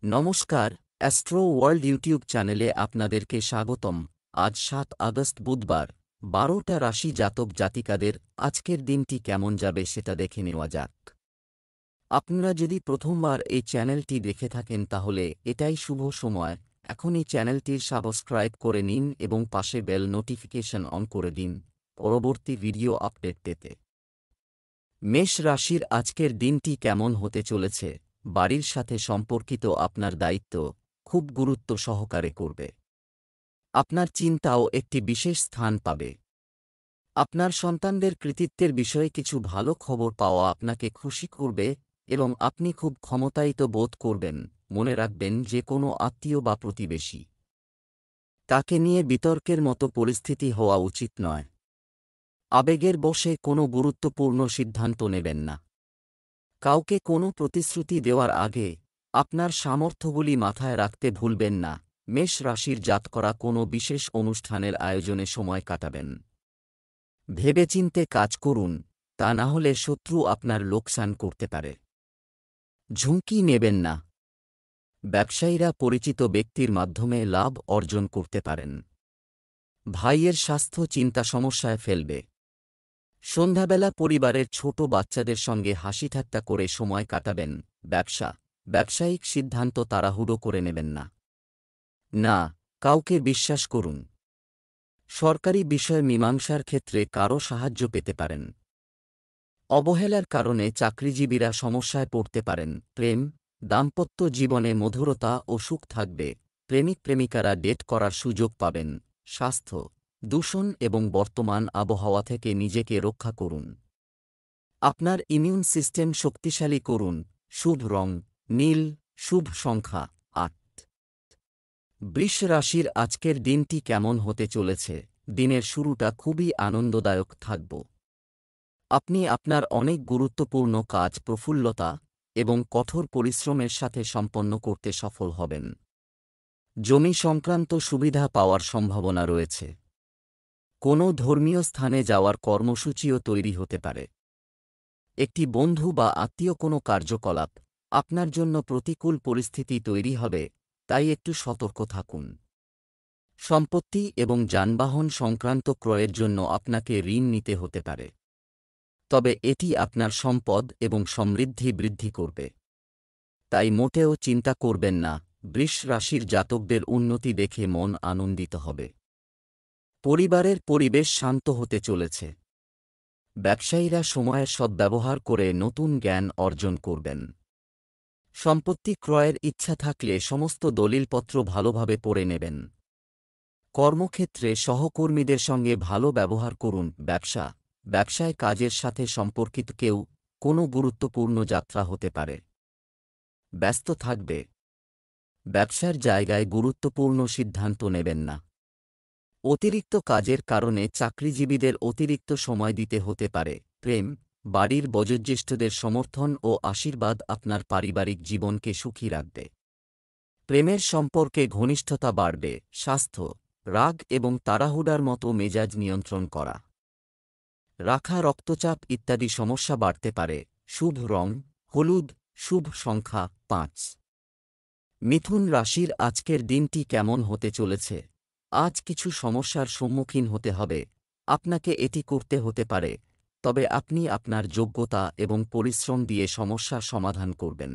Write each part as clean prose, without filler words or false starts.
নমস্কার, astro world YouTube চ্যানেলে আপনাদেরকে স্বাগতম। আজ ৭ আগস্ট বুধবার, ১২টা রাশি জাতক জাতিকাদের আজকের দিনটি কেমন যাবে সেটা দেখে নেওয়া যাক। আপনারা যদি প্রথমবার এই চ্যানেলটি দেখে থাকেন তাহলে এটাই শুভ সময়। এখনই চ্যানেলটির সাবস্ক্রাইব করে নিন এবং পাশে বেল নোটিফিকেশন অন করে দিন পরবর্তী ভিডিও আপডেট পেতে। মেষ রাশির আজকের দিনটি কেমন হতে চলেছে? বাড়ির সাথে সম্পর্কিত আপনার দায়িত্ব খুব গুরুত্ব সহকারে করবে। আপনার চিন্তাও একটি বিশেষ স্থান পাবে। আপনার সন্তানদের কৃতিত্বের বিষয়ে কিছু ভালো খবর পাওয়া আপনাকে খুশি করবে এবং আপনি খুব ক্ষমতায়িত বোধ করবেন। মনে রাখবেন যে কোনো আত্মীয় বা প্রতিবেশী তাকে নিয়ে বিতর্কের মতো পরিস্থিতি হওয়া উচিত নয়। আবেগের বশে কোনো গুরুত্বপূর্ণ সিদ্ধান্ত নেবেন না। কাউকে কোনো প্রতিশ্রুতি দেওয়ার আগে আপনার সামর্থ্যগুলি মাথায় রাখতে ভুলবেন না। মেষ রাশির জাতকরা কোনো বিশেষ অনুষ্ঠানের আয়োজনে সময় কাটাবেন। ভেবেচিন্তে কাজ করুন, তা না হলে শত্রু আপনার লোকসান করতে পারে। ঝুঁকি নেবেন না। ব্যবসায়ীরা পরিচিত ব্যক্তির মাধ্যমে লাভ অর্জন করতে পারেন। ভাইয়ের স্বাস্থ্য চিন্তা সমস্যায় ফেলবে। সন্ধ্যাবেলা পরিবারের ছোট বাচ্চাদের সঙ্গে হাসিঠাট্টা করে সময় কাটাবেন। ব্যবসায়িক সিদ্ধান্ত তাড়াহুড়ো করে নেবেন না। কাউকে বিশ্বাস করুন। সরকারি বিষয় মীমাংসার ক্ষেত্রে কারও সাহায্য পেতে পারেন। অবহেলার কারণে চাকরিজীবীরা সমস্যায় পড়তে পারেন। দাম্পত্য জীবনে মধুরতা ও সুখ থাকবে। প্রেমিকারা ডেট করার সুযোগ পাবেন। স্বাস্থ্য দূষণ এবং বর্তমান আবহাওয়া থেকে নিজেকে রক্ষা করুন। আপনার ইমিউন সিস্টেম শক্তিশালী করুন। শুভ রং নীল, শুভ সংখ্যা ৮। বৃষ রাশির আজকের দিনটি কেমন হতে চলেছে? দিনের শুরুটা খুবই আনন্দদায়ক থাকব। আপনি আপনার অনেক গুরুত্বপূর্ণ কাজ প্রফুল্লতা এবং কঠোর পরিশ্রমের সাথে সম্পন্ন করতে সফল হবেন। জমি সংক্রান্ত সুবিধা পাওয়ার সম্ভাবনা রয়েছে। কোনো ধর্মীয় স্থানে যাওয়ার কর্মসূচিও তৈরি হতে পারে। একটি বন্ধু বা আত্মীয় কোনো কার্যকলাপ আপনার জন্য প্রতিকূল পরিস্থিতি তৈরি হবে, তাই একটু সতর্ক থাকুন। সম্পত্তি এবং যানবাহন সংক্রান্ত ক্রয়ের জন্য আপনাকে ঋণ নিতে হতে পারে, তবে এটি আপনার সম্পদ এবং সমৃদ্ধি বৃদ্ধি করবে, তাই মোটেও চিন্তা করবেন না। বৃষ রাশির জাতকদের উন্নতি দেখে মন আনন্দিত হবে। পরিবারের পরিবেশ শান্ত হতে চলেছে। ব্যবসায়ীরা সময়ের সদ্ব্যবহার করে নতুন জ্ঞান অর্জন করবেন। সম্পত্তি ক্রয়ের ইচ্ছা থাকলে সমস্ত দলিলপত্র ভালোভাবে পড়ে নেবেন। কর্মক্ষেত্রে সহকর্মীদের সঙ্গে ভালো ব্যবহার করুন। ব্যবসায় কাজের সাথে সম্পর্কিত কেউ কোনো গুরুত্বপূর্ণ যাত্রা হতে পারে। ব্যস্ত থাকবে। ব্যবসার জায়গায় গুরুত্বপূর্ণ সিদ্ধান্ত নেবেন না। অতিরিক্ত কাজের কারণে চাকরিজীবীদের অতিরিক্ত সময় দিতে হতে পারে। বাড়ির বয়োজ্যেষ্ঠদের সমর্থন ও আশীর্বাদ আপনার পারিবারিক জীবনকে সুখী রাখবে। প্রেমের সম্পর্কে ঘনিষ্ঠতা বাড়বে। স্বাস্থ্য রাগ এবং তাড়াহুড়ার মতো মেজাজ নিয়ন্ত্রণ করা রাখা রক্তচাপ ইত্যাদি সমস্যা বাড়তে পারে। শুভ রং হলুদ, শুভ সংখ্যা ৫। মিথুন রাশির আজকের দিনটি কেমন হতে চলেছে? আজ কিছু সমস্যার সম্মুখীন হতে হবে। আপনাকে এটি করতে হতে পারে, তবে আপনি আপনার যোগ্যতা এবং পরিশ্রম দিয়ে সমস্যার সমাধান করবেন।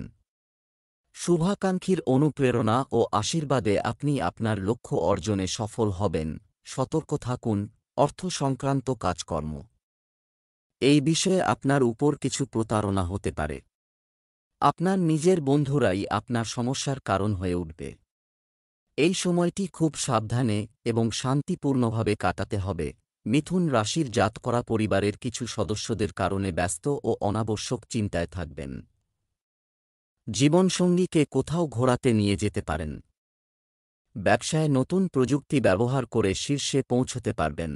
শুভাকাঙ্ক্ষীর অনুপ্রেরণা ও আশীর্বাদে আপনি আপনার লক্ষ্য অর্জনে সফল হবেন। সতর্ক থাকুন অর্থ সংক্রান্ত কাজকর্ম এই বিষয়ে আপনার উপর কিছু প্রতারণা হতে পারে। আপনার নিজের বন্ধুরাই আপনার সমস্যার কারণ হয়ে উঠবে। এই সময়টি খুব সাবধানে এবং শান্তিপূর্ণভাবে কাটাতে হবে। মিথুন রাশির জাতকরা পরিবারের কিছু সদস্যদের কারণে ব্যস্ত ও অনাবশ্যক চিন্তায় থাকবেন। জীবনসঙ্গীকে কোথাও ঘোরাতে নিয়ে যেতে পারেন। ব্যবসায় নতুন প্রযুক্তি ব্যবহার করে শীর্ষে পৌঁছতে পারবেন।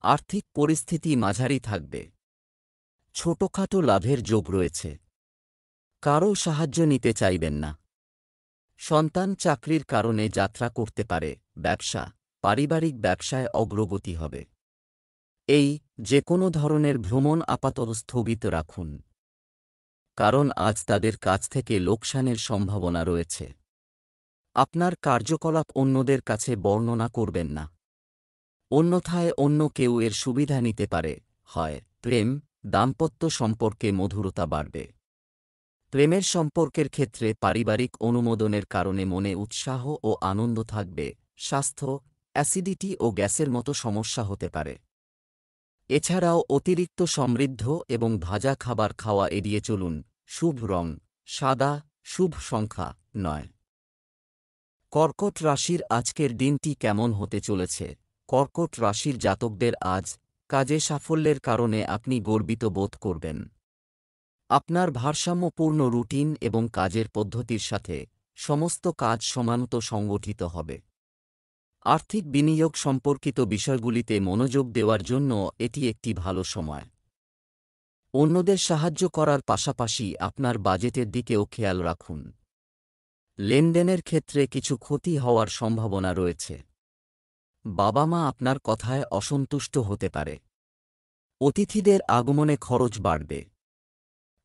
আর্থিক পরিস্থিতি মাঝারি থাকবে। ছোটখাটো লাভের যোগ রয়েছে। কারও সাহায্য নিতে চাইবেন না। সন্তান চাকরির কারণে যাত্রা করতে পারে। পারিবারিক ব্যবসায় অগ্রগতি হবে। যে কোনো ধরনের ভ্রমণ আপাতত স্থগিত রাখুন। কারণ আজ তাদের কাছ থেকে লোকসানের সম্ভাবনা রয়েছে। আপনার কার্যকলাপ অন্যদের কাছে বর্ণনা করবেন না, অন্যথায় অন্য কেউ এর সুবিধা নিতে পারে। হয় প্রেম, দাম্পত্য সম্পর্কে মধুরতা বাড়বে। প্রেমের সম্পর্কের ক্ষেত্রে পারিবারিক অনুমোদনের কারণে মনে উৎসাহ ও আনন্দ থাকবে। স্বাস্থ্য, অ্যাসিডিটি ও গ্যাসের মতো সমস্যা হতে পারে। এছাড়াও অতিরিক্ত সমৃদ্ধ এবং ভাজা খাবার খাওয়া এড়িয়ে চলুন। শুভ রং সাদা, শুভ সংখ্যা 9। কর্কট রাশির আজকের দিনটি কেমন হতে চলেছে? কর্কট রাশির জাতকদের আজ কাজে সাফল্যের কারণে আপনি গর্বিত বোধ করবেন। আপনার ভারসাম্যপূর্ণ রুটিন এবং কাজের পদ্ধতির সাথে সমস্ত কাজ সমানত সংগঠিত হবে। আর্থিক বিনিয়োগ সম্পর্কিত বিষয়গুলিতে মনোযোগ দেওয়ার জন্য এটি একটি ভালো সময়। অন্যদের সাহায্য করার পাশাপাশি আপনার বাজেটের দিকেও খেয়াল রাখুন। লেনদেনের ক্ষেত্রে কিছু ক্ষতি হওয়ার সম্ভাবনা রয়েছে। বাবা মা আপনার কথায় অসন্তুষ্ট হতে পারে। অতিথিদের আগমনে খরচ বাড়বে।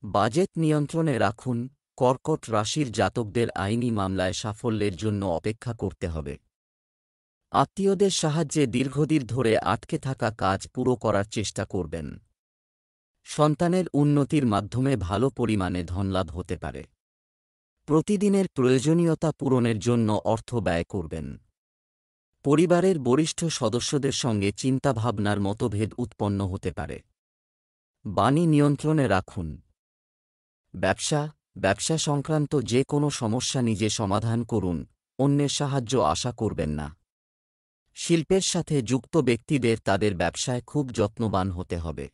বাজেট নিয়ন্ত্রণে রাখুন। কর্কট রাশির জাতকদের আইনি মামলায় সাফল্যের জন্য অপেক্ষা করতে হবে। আত্মীয়দের সাহায্যে দীর্ঘদিন ধরে আটকে থাকা কাজ পুরো করার চেষ্টা করবেন। সন্তানের উন্নতির মাধ্যমে ভালো পরিমাণে ধনলাভ হতে পারে। প্রতিদিনের প্রয়োজনীয়তা পূরণের জন্য অর্থ ব্যয় করবেন। পরিবারের বরিষ্ঠ সদস্যদের সঙ্গে চিন্তাভাবনার মতভেদ উৎপন্ন হতে পারে। বাণী নিয়ন্ত্রণে রাখুন। ব্যবসা সংক্রান্ত যে কোনো সমস্যা নিজে সমাধান করুন, অন্যের সাহায্য আশা করবেন না। শিল্পের সাথে যুক্ত ব্যক্তিদের তাদের ব্যবসায় খুব যত্নবান হতে হবে।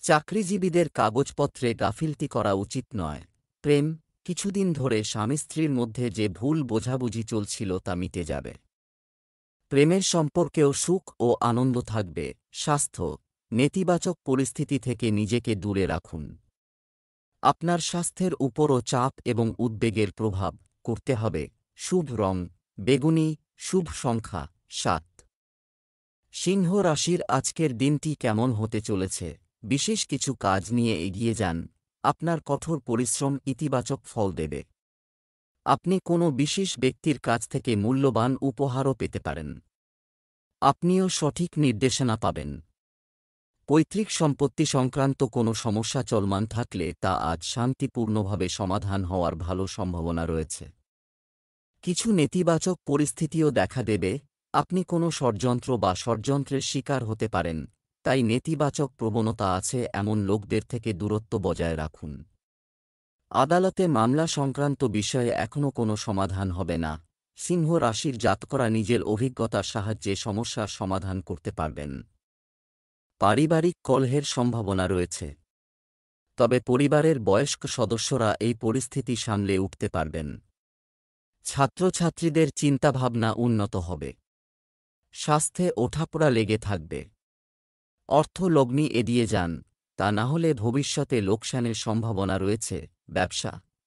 চাকরিজীবীদের কাগজপত্রে গাফিলতি করা উচিত নয়। প্রেম, কিছুদিন ধরে স্বামী স্ত্রীর মধ্যে যে ভুল বোঝাবুঝি চলছিল তা মিটে যাবে। প্রেমের সম্পর্কেও সুখ ও আনন্দ থাকবে। স্বাস্থ্য, নেতিবাচক পরিস্থিতি থেকে নিজেকে দূরে রাখুন। আপনার স্বাস্থ্যের উপরও চাপ এবং উদ্বেগের প্রভাব করতে হবে। শুভ রং বেগুনি, শুভ সংখ্যা 7। সিংহ রাশির আজকের দিনটি কেমন হতে চলেছে? বিশেষ কিছু কাজ নিয়ে এগিয়ে যান। আপনার কঠোর পরিশ্রম ইতিবাচক ফল দেবে। আপনি কোনো বিশেষ ব্যক্তির কাছ থেকে মূল্যবান উপহারও পেতে পারেন। আপনিও সঠিক নির্দেশনা পাবেন। পৈতৃক সম্পত্তি সংক্রান্ত কোনো সমস্যা চলমান থাকলে তা আজ শান্তিপূর্ণভাবে সমাধান হওয়ার ভালো সম্ভাবনা রয়েছে। কিছু নেতিবাচক পরিস্থিতিও দেখা দেবে। আপনি কোনো ষড়যন্ত্র বা ষড়যন্ত্রের শিকার হতে পারেন, তাই নেতিবাচক প্রবণতা আছে এমন লোকদের থেকে দূরত্ব বজায় রাখুন। আদালতে মামলা সংক্রান্ত বিষয়ে এখনও কোনো সমাধান হবে না। সিংহ রাশির জাতকরা নিজের অভিজ্ঞতার সাহায্যে সমস্যার সমাধান করতে পারবেন। পারিবারিক কলহের সম্ভাবনা রয়েছে, তবে পরিবারের বয়স্ক সদস্যরা এই পরিস্থিতি সামলে উঠতে পারবেন। ছাত্রছাত্রীদের চিন্তাভাবনা উন্নত হবে। স্বাস্থ্যে ওঠাপড়া লেগে থাকবে। অর্থ লগ্নি এড়িয়ে যান, তা না হলে ভবিষ্যতে লোকসানের সম্ভাবনা রয়েছে।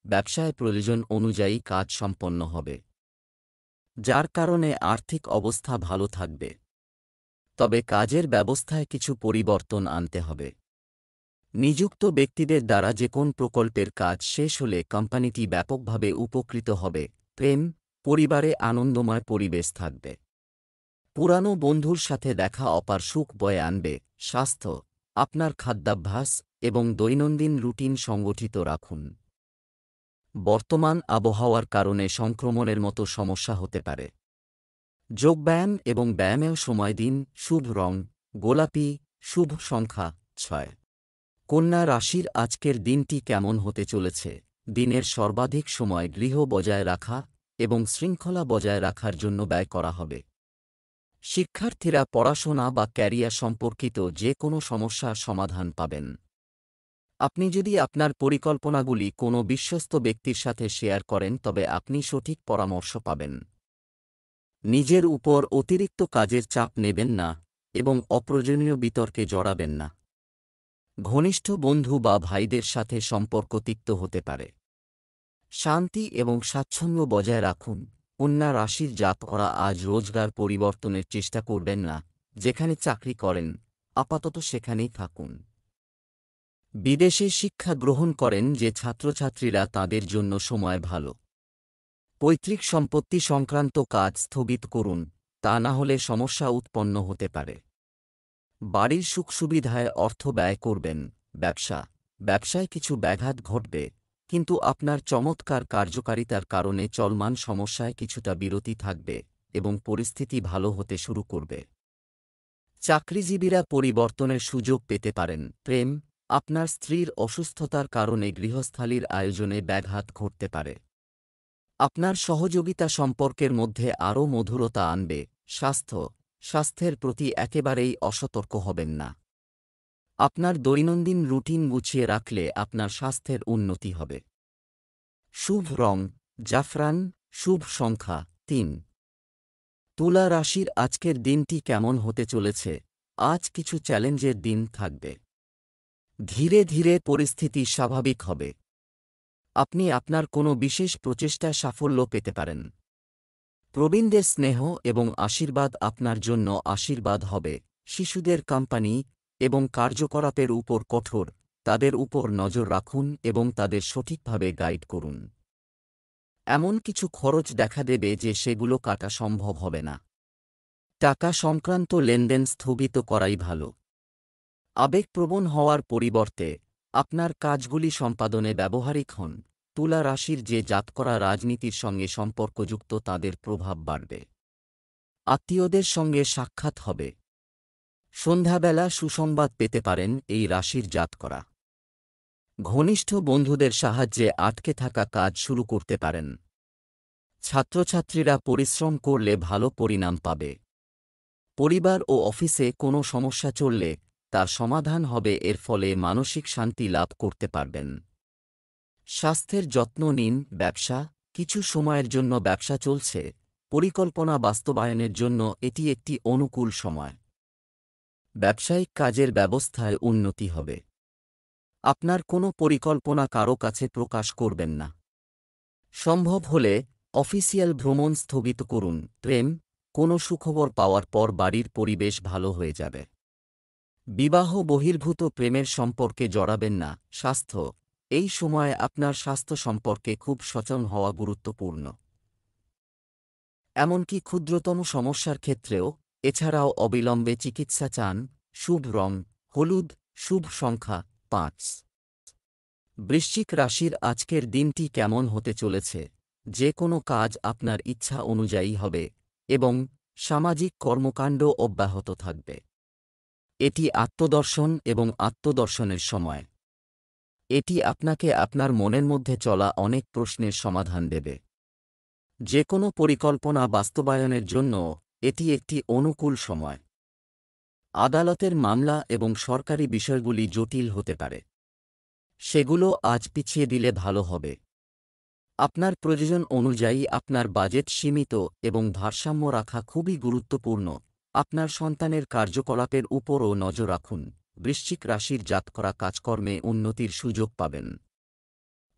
ব্যবসায় প্রয়োজন অনুযায়ী কাজ সম্পন্ন হবে, যার কারণে আর্থিক অবস্থা ভালো থাকবে। তবে কাজের ব্যবস্থায় কিছু পরিবর্তন আনতে হবে। নিযুক্ত ব্যক্তিদের দ্বারা যে কোন প্রকল্পের কাজ শেষ হলে কোম্পানিটি ব্যাপকভাবে উপকৃত হবে। প্রেম, পরিবারে আনন্দময় পরিবেশ থাকবে। পুরানো বন্ধুর সাথে দেখা অপার সুখ বয়ে আনবে। স্বাস্থ্য, আপনার খাদ্যাভ্যাস এবং দৈনন্দিন রুটিন সংগঠিত রাখুন। বর্তমান আবহাওয়ার কারণে সংক্রমণের মতো সমস্যা হতে পারে। যোগব্যায়াম এবং ব্যায়ামেও সময় দিন। শুভ রং গোলাপি, শুভ সংখ্যা 6। কন্যা রাশির আজকের দিনটি কেমন হতে চলেছে? দিনের সর্বাধিক সময় গৃহ বজায় রাখা এবং শৃঙ্খলা বজায় রাখার জন্য ব্যয় করা হবে। শিক্ষার্থীরা পড়াশোনা বা ক্যারিয়ার সম্পর্কিত যে কোনো সমস্যার সমাধান পাবেন। আপনি যদি আপনার পরিকল্পনাগুলি কোনো বিশ্বস্ত ব্যক্তির সাথে শেয়ার করেন তবে আপনি সঠিক পরামর্শ পাবেন। নিজের উপর অতিরিক্ত কাজের চাপ নেবেন না এবং অপ্রয়োজনীয় বিতর্কে জড়াবেন না। ঘনিষ্ঠ বন্ধু বা ভাইদের সাথে সম্পর্ক তিক্ত হতে পারে। শান্তি এবং স্বাচ্ছন্দ্য বজায় রাখুন। কন্যা রাশির জাতকরা আজ রোজগার পরিবর্তনের চেষ্টা করবেন না। যেখানে চাকরি করেন আপাতত সেখানেই থাকুন। বিদেশে শিক্ষা গ্রহণ করেন যে ছাত্রছাত্রীরা তাদের জন্য সময় ভালো। পৈতৃক সম্পত্তি সংক্রান্ত কাজ স্থগিত করুন, তা না হলে সমস্যা উৎপন্ন হতে পারে। বাড়ির সুখসুবিধায় অর্থ ব্যয় করবেন। ব্যবসায় কিছু ব্যাঘাত ঘটবে, কিন্তু আপনার চমৎকার কার্যকারিতার কারণে চলমান সমস্যায় কিছুটা বিরতি থাকবে এবং পরিস্থিতি ভালো হতে শুরু করবে। চাকরিজীবীরা পরিবর্তনের সুযোগ পেতে পারেন। প্রেম, আপনার স্ত্রীর অসুস্থতার কারণে গৃহস্থালির আয়োজনে ব্যাঘাত ঘটতে পারে। আপনার সহযোগিতা সম্পর্কের মধ্যে আরও মধুরতা আনবে। স্বাস্থ্যের প্রতি একেবারেই অসতর্ক হবেন না। আপনার দৈনন্দিন রুটিন গুছিয়ে রাখলে আপনার স্বাস্থ্যের উন্নতি হবে। শুভ রং জাফরান, শুভ সংখ্যা ৩। তুলা রাশির আজকের দিনটি কেমন হতে চলেছে? আজ কিছু চ্যালেঞ্জের দিন থাকবে। ধীরে ধীরে পরিস্থিতি স্বাভাবিক হবে। আপনি আপনার কোনো বিশেষ প্রচেষ্টায় সাফল্য পেতে পারেন। প্রবীণদের স্নেহ এবং আশীর্বাদ আপনার জন্য আশীর্বাদ হবে। শিশুদের কোম্পানি এবং কার্যকলাপের উপর কঠোর, তাদের উপর নজর রাখুন এবং তাদের সঠিকভাবে গাইড করুন। এমন কিছু খরচ দেখা দেবে যে সেগুলো কাটা সম্ভব হবে না। টাকা সংক্রান্ত লেনদেন স্থগিত করাই ভালো। আবেগপ্রবণ হওয়ার পরিবর্তে আপনার কাজগুলি সম্পাদনে ব্যবহারিক হন। তুলা রাশির যে জাতকরা রাজনীতির সঙ্গে সম্পর্কযুক্ত তাদের প্রভাব বাড়বে। আত্মীয়দের সঙ্গে সাক্ষাৎ হবে। সন্ধ্যাবেলা সুসংবাদ পেতে পারেন এই রাশির জাতকরা। ঘনিষ্ঠ বন্ধুদের সাহায্যে আটকে থাকা কাজ শুরু করতে পারেন। ছাত্রছাত্রীরা পরিশ্রম করলে ভালো পরিণাম পাবে। পরিবার ও অফিসে কোনো সমস্যা চললে তার সমাধান হবে, এর ফলে মানসিক শান্তি লাভ করতে পারবেন। স্বাস্থ্যের যত্ন নিন। কিছু সময়ের জন্য ব্যবসা চলছে, পরিকল্পনা বাস্তবায়নের জন্য এটি একটি অনুকূল সময়। ব্যবসায়িক কাজের ব্যবস্থায় উন্নতি হবে। আপনার কোনো পরিকল্পনা কারো কাছে প্রকাশ করবেন না। সম্ভব হলে অফিসিয়াল ভ্রমণ স্থগিত করুন। প্রেম, কোনো সুখবর পাওয়ার পর বাড়ির পরিবেশ ভালো হয়ে যাবে। বিবাহ বহির্ভূত প্রেমের সম্পর্কে জড়াবেন না। এই সময়ে আপনার স্বাস্থ্য সম্পর্কে খুব সচেতন হওয়া গুরুত্বপূর্ণ, এমনকি ক্ষুদ্রতম সমস্যার ক্ষেত্রেও। এছাড়াও অবিলম্বে চিকিৎসা চান। শুভ রং হলুদ, শুভ সংখ্যা ৫। বৃশ্চিক রাশির আজকের দিনটি কেমন হতে চলেছে? যে কোনো কাজ আপনার ইচ্ছা অনুযায়ী হবে এবং সামাজিক কর্মকাণ্ড অব্যাহত থাকবে। এটি আত্মদর্শন এবং আত্মদর্শনের সময়। এটি আপনাকে আপনার মনের মধ্যে চলা অনেক প্রশ্নের সমাধান দেবে। যে কোনো পরিকল্পনা বাস্তবায়নের জন্য এটি একটি অনুকূল সময়। আদালতের মামলা এবং সরকারি বিষয়গুলি জটিল হতে পারে, সেগুলো আজ পিছিয়ে দিলে ভালো হবে। আপনার প্রয়োজন অনুযায়ী আপনার বাজেট সীমিত এবং ভারসাম্য রাখা খুবই গুরুত্বপূর্ণ। আপনার সন্তানের কার্যকলাপের উপরও নজর রাখুন। বৃশ্চিক রাশির জাতকরা কাজকর্মে উন্নতির সুযোগ পাবেন।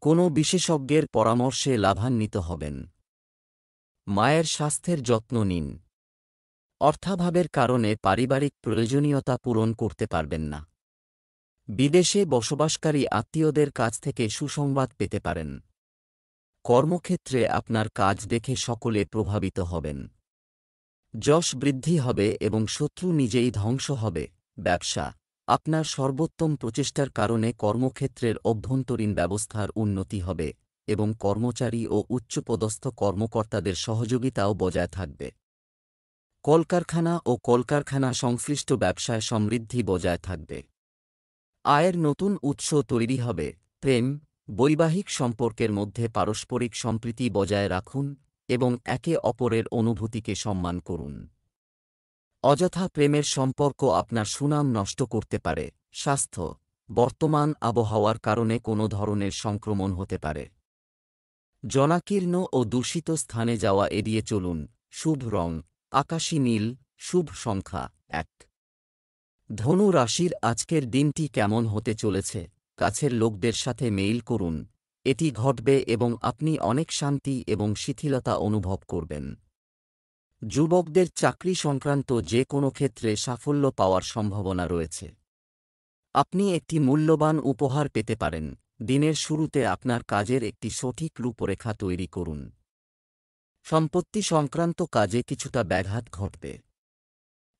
কোনো বিশেষজ্ঞের পরামর্শে লাভান্বিত হবেন। মায়ের স্বাস্থ্যের যত্ন নিন। অর্থাভাবের কারণে পারিবারিক প্রয়োজনীয়তা পূরণ করতে পারবেন না। বিদেশে বসবাসকারী আত্মীয়দের কাছ থেকে সুসংবাদ পেতে পারেন। কর্মক্ষেত্রে আপনার কাজ দেখে সকলে প্রভাবিত হবেন। যশ বৃদ্ধি হবে এবং শত্রু নিজেই ধ্বংস হবে। আপনার সর্বোত্তম প্রচেষ্টার কারণে কর্মক্ষেত্রের অভ্যন্তরীণ ব্যবস্থার উন্নতি হবে এবং কর্মচারী ও উচ্চপদস্থ কর্মকর্তাদের সহযোগিতাও বজায় থাকবে। কলকারখানা সংশ্লিষ্ট ব্যবসায় সমৃদ্ধি বজায় থাকবে। আয়ের নতুন উৎস তৈরি হবে। প্রেম, বৈবাহিক সম্পর্কের মধ্যে পারস্পরিক সম্প্রীতি বজায় রাখুন এবং একে অপরের অনুভূতিকে সম্মান করুন। অযথা প্রেমের সম্পর্ক আপনার সুনাম নষ্ট করতে পারে। বর্তমান আবহাওয়ার কারণে কোনো ধরনের সংক্রমণ হতে পারে। জনাকীর্ণ ও দূষিত স্থানে যাওয়া এড়িয়ে চলুন। শুভ রং আকাশী নীল, শুভ সংখ্যা ১। ধনু রাশির আজকের দিনটি কেমন হতে চলেছে? কাছের লোকদের সাথে মেইল করুন, এটি ঘটবে এবং আপনি অনেক শান্তি এবং শিথিলতা অনুভব করবেন। যুবকদের চাকরি সংক্রান্ত যে কোনো ক্ষেত্রে সাফল্য পাওয়ার সম্ভাবনা রয়েছে। আপনি একটি মূল্যবান উপহার পেতে পারেন। দিনের শুরুতে আপনার কাজের একটি সঠিক রূপরেখা তৈরি করুন। সম্পত্তি সংক্রান্ত কাজে কিছুটা ব্যাঘাত ঘটবে।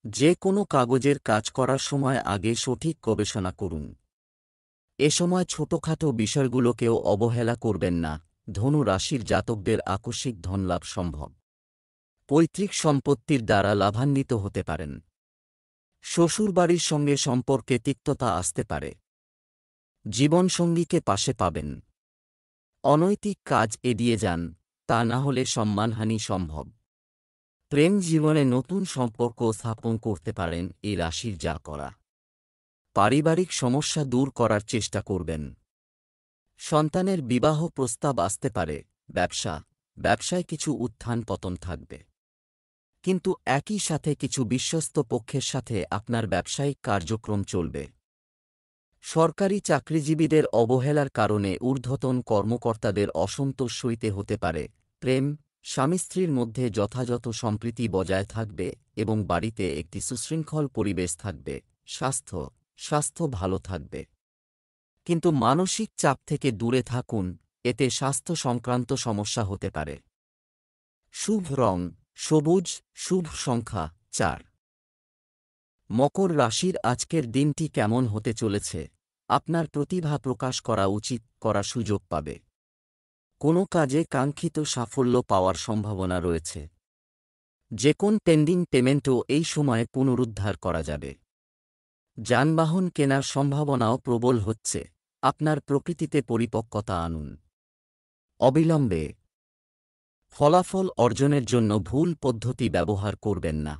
যে কোনো কাগজের কাজ করার সময় আগে সঠিক গবেষণা করুন। এ সময় ছোটখাটো বিষয়গুলোকেও অবহেলা করবেন না। ধনু রাশির জাতকদের আকস্মিক ধনলাভ সম্ভব। পৈতৃক সম্পত্তির দ্বারা লাভান্বিত হতে পারেন। শ্বশুরবাড়ির সঙ্গে সম্পর্কে তিক্ততা আসতে পারে। জীবনসঙ্গীকে পাশে পাবেন। অনৈতিক কাজ এড়িয়ে যান, তা না হলে সম্মানহানি সম্ভব। প্রেম জীবনে নতুন সম্পর্ক স্থাপন করতে পারেন এই রাশির যা করা। পারিবারিক সমস্যা দূর করার চেষ্টা করবেন। সন্তানের বিবাহ প্রস্তাব আসতে পারে। ব্যবসায় কিছু উত্থান পতন থাকবে। কিন্তু একই সাথে কিছু বিশ্বস্ত পক্ষের সাথে আপনার ব্যবসায়িক কার্যক্রম চলবে। সরকারি চাকরিজীবীদের অবহেলার কারণে ঊর্ধ্বতন কর্মকর্তাদের অসন্তোষ সইতে হতে পারে। প্রেম, স্বামী স্ত্রীর মধ্যে যথাযথ সম্প্রীতি বজায় থাকবে এবং বাড়িতে একটি সুশৃঙ্খল পরিবেশ থাকবে। স্বাস্থ্য ভালো থাকবে। কিন্তু মানসিক চাপ থেকে দূরে থাকুন, এতে স্বাস্থ্য সংক্রান্ত সমস্যা হতে পারে। শুভ রং সবুজ, শুভ সংখ্যা 4। মকর রাশির আজকের দিনটি কেমন হতে চলেছে? আপনার প্রতিভা প্রকাশ করার সুযোগ পাবে। কোনো কাজে কাঙ্ক্ষিত সাফল্য পাওয়ার সম্ভাবনা রয়েছে। যে কোন পেন্ডিং পেমেন্টও এই সময়ে পুনরুদ্ধার করা যাবে। যানবাহন কেনার সম্ভাবনাও প্রবল হচ্ছে। আপনার প্রকৃতিতে পরিপক্কতা আনুন। অবিলম্বে ফলাফল অর্জনের জন্য ভুল পদ্ধতি ব্যবহার করবেন না।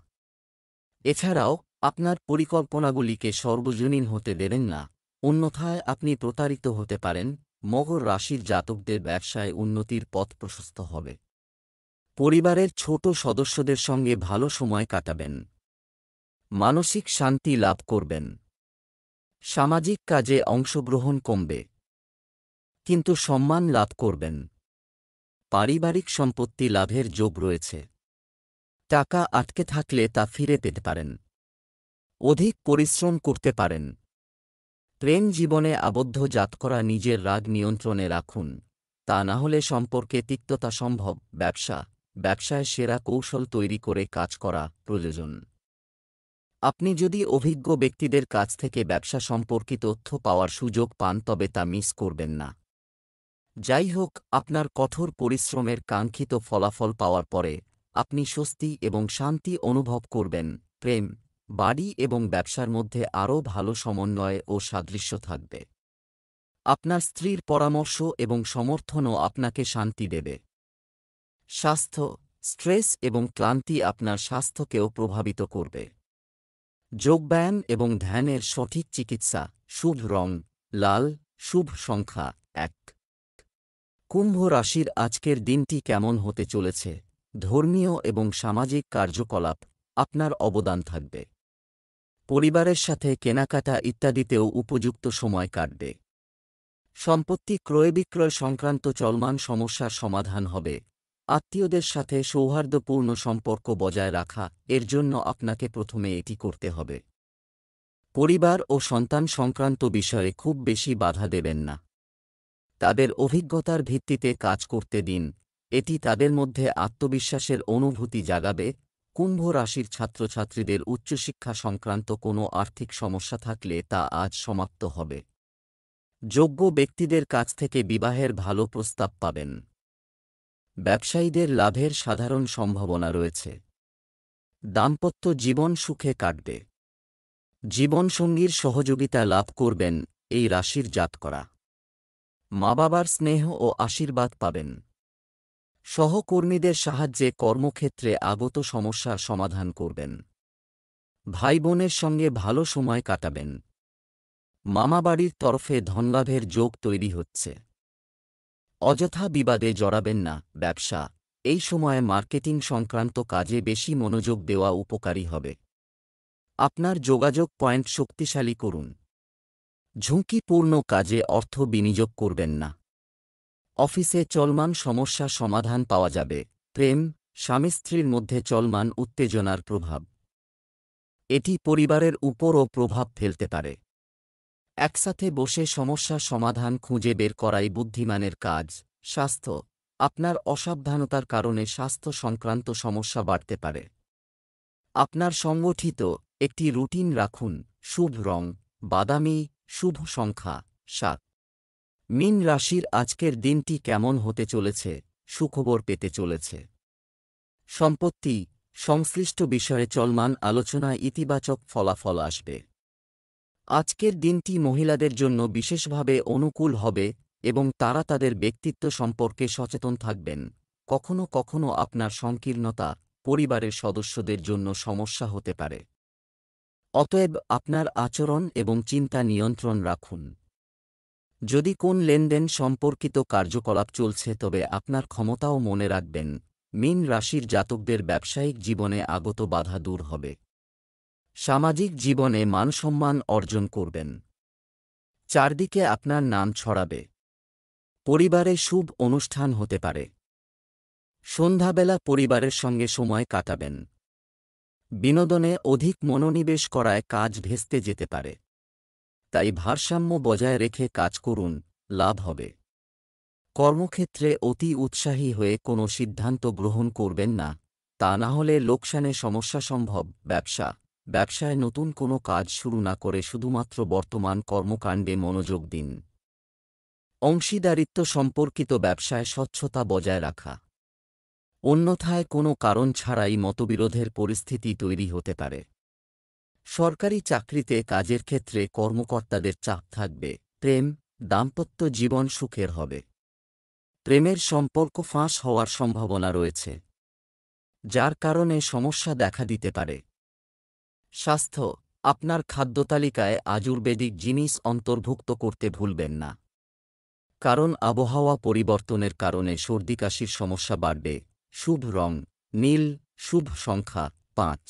এছাড়াও আপনার পরিকল্পনাগুলিকে সর্বজনীন হতে দেবেন না, অন্যথায় আপনি প্রতারিত হতে পারেন। মকর রাশির জাতকদের ব্যবসায় উন্নতির পথ প্রশস্ত হবে। পরিবারের ছোট সদস্যদের সঙ্গে ভালো সময় কাটাবেন। মানসিক শান্তি লাভ করবেন। সামাজিক কাজে অংশগ্রহণ কমবে, কিন্তু সম্মান লাভ করবেন। পারিবারিক সম্পত্তি লাভের যোগ রয়েছে। টাকা আটকে থাকলে তা ফিরে পেতে পারেন। অধিক পরিশ্রম করতে পারেন। প্রেম জীবনে আবদ্ধ করা নিজের রাগ নিয়ন্ত্রণে রাখুন, তা না হলে সম্পর্কে তিক্ততা সম্ভব। ব্যবসায় সেরা কৌশল তৈরি করে কাজ করা প্রয়োজন। আপনি যদি অভিজ্ঞ ব্যক্তিদের কাছ থেকে ব্যবসা সম্পর্কিত তথ্য পাওয়ার সুযোগ পান তবে তা মিস করবেন না। যাই হোক, আপনার কঠোর পরিশ্রমের কাঙ্ক্ষিত ফলাফল পাওয়ার পরে আপনি স্বস্তি এবং শান্তি অনুভব করবেন। প্রেম, বাড়ি এবং ব্যবসার মধ্যে আরও ভালো সমন্বয় ও সাদৃশ্য থাকবে। আপনার স্ত্রীর পরামর্শ এবং সমর্থনও আপনাকে শান্তি দেবে। স্বাস্থ্য, স্ট্রেস এবং ক্লান্তি আপনার স্বাস্থ্যকেও প্রভাবিত করবে। যোগব্যায়াম এবং ধ্যানের সঠিক চিকিৎসা। শুভ রং লাল, শুভ সংখ্যা 1। কুম্ভ রাশির আজকের দিনটি কেমন হতে চলেছে? ধর্মীয় এবং সামাজিক কার্যকলাপ আপনার অবদান থাকবে। পরিবারের সাথে কেনাকাটা ইত্যাদিতেও উপযুক্ত সময় কাটবে। সম্পত্তি ক্রয় বিক্রয় সংক্রান্ত চলমান সমস্যার সমাধান হবে। আত্মীয়দের সাথে সৌহার্দ্যপূর্ণ সম্পর্ক বজায় রাখা, এর জন্য আপনাকে প্রথমে এটি করতে হবে। পরিবার ও সন্তান সংক্রান্ত বিষয়ে খুব বেশি বাধা দেবেন না। তাদের অভিজ্ঞতার ভিত্তিতে কাজ করতে দিন, এটি তাদের মধ্যে আত্মবিশ্বাসের অনুভূতি জাগাবে। কুম্ভ রাশির ছাত্রছাত্রীদের উচ্চশিক্ষা সংক্রান্ত কোনো আর্থিক সমস্যা থাকলে তা আজ সমাপ্ত হবে। যোগ্য ব্যক্তিদের কাছ থেকে বিবাহের ভালো প্রস্তাব পাবেন। ব্যবসায়ীদের লাভের সাধারণ সম্ভাবনা রয়েছে। দাম্পত্য জীবন সুখে কাটবে। জীবনসঙ্গীর সহযোগিতা লাভ করবেন এই রাশির জাতকরা। মা বাবার স্নেহ ও আশীর্বাদ পাবেন। সহকর্মীদের সাহায্যে কর্মক্ষেত্রে আগত সমস্যার সমাধান করবেন। ভাই বোনের সঙ্গে ভালো সময় কাটাবেন। মামাবাড়ির তরফে ধনলাভের যোগ তৈরি হচ্ছে। অযথা বিবাদে জড়াবেন না। এই সময়ে মার্কেটিং সংক্রান্ত কাজে বেশি মনোযোগ দেওয়া উপকারী হবে। আপনার যোগাযোগ পয়েন্ট শক্তিশালী করুন। ঝুঁকিপূর্ণ কাজে অর্থ বিনিয়োগ করবেন না। অফিসে চলমান সমস্যা সমাধান পাওয়া যাবে। প্রেম, স্বামী স্ত্রীর মধ্যে চলমান উত্তেজনার প্রভাব, এটি পরিবারের উপরও প্রভাব ফেলতে পারে। একসাথে বসে সমস্যার সমাধান খুঁজে বের করাই বুদ্ধিমানের কাজ। স্বাস্থ্য, আপনার অসাবধানতার কারণে স্বাস্থ্য সংক্রান্ত সমস্যা বাড়তে পারে। আপনার সংগঠিত একটি রুটিন রাখুন। শুভ রং বাদামি, শুভ সংখ্যা ৭। মীন রাশির আজকের দিনটি কেমন হতে চলেছে? সুখবর পেতে চলেছে। সম্পত্তি সংশ্লিষ্ট বিষয়ে চলমান আলোচনায় ইতিবাচক ফলাফল আসবে। আজকের দিনটি মহিলাদের জন্য বিশেষভাবে অনুকূল হবে এবং তারা তাদের ব্যক্তিত্ব সম্পর্কে সচেতন থাকবেন। কখনো কখনো আপনার সংকীর্ণতা পরিবারের সদস্যদের জন্য সমস্যা হতে পারে। অতএব আপনার আচরণ এবং চিন্তা নিয়ন্ত্রণ রাখুন। যদি কোন লেনদেন সম্পর্কিত কার্যকলাপ চলছে তবে আপনার ক্ষমতাও মনে রাখবেন। মীন রাশির জাতকদের ব্যবসায়িক জীবনে আগত বাধা দূর হবে। সামাজিক জীবনে মানসম্মান অর্জন করবেন। চারদিকে আপনার নাম ছড়াবে। পরিবারে শুভ অনুষ্ঠান হতে পারে। সন্ধ্যাবেলা পরিবারের সঙ্গে সময় কাটাবেন। বিনোদনে অধিক মনোনিবেশ করায় কাজ ভেস্তে যেতে পারে। তাই ভারসাম্য বজায় রেখে কাজ করুন, লাভ হবে। কর্মক্ষেত্রে অতি উৎসাহী হয়ে কোনো সিদ্ধান্ত গ্রহণ করবেন না, তা না হলে লোকসানে সমস্যা সম্ভব। ব্যবসায় নতুন কোনো কাজ শুরু না করে শুধুমাত্র বর্তমান কর্মকাণ্ডে মনোযোগ দিন। অংশীদারিত্ব সম্পর্কিত ব্যবসায় স্বচ্ছতা বজায় রাখা। অন্যথায় কোনো কারণ ছাড়াই মতবিরোধের পরিস্থিতি তৈরি হতে পারে। সরকারি চাকরিতে কাজের ক্ষেত্রে কর্মকর্তাদের চাপ থাকবে। প্রেম দাম্পত্য জীবন সুখের হবে। প্রেমের সম্পর্ক ফাঁস হওয়ার সম্ভাবনা রয়েছে, যার কারণে সমস্যা দেখা দিতে পারে। স্বাস্থ্য, আপনার খাদ্যতালিকায় আয়ুর্বেদিক জিনিস অন্তর্ভুক্ত করতে ভুলবেন না, কারণ আবহাওয়া পরিবর্তনের কারণে সর্দিকাশির সমস্যা বাড়বে। শুভ রং নীল, শুভ সংখ্যা ৫।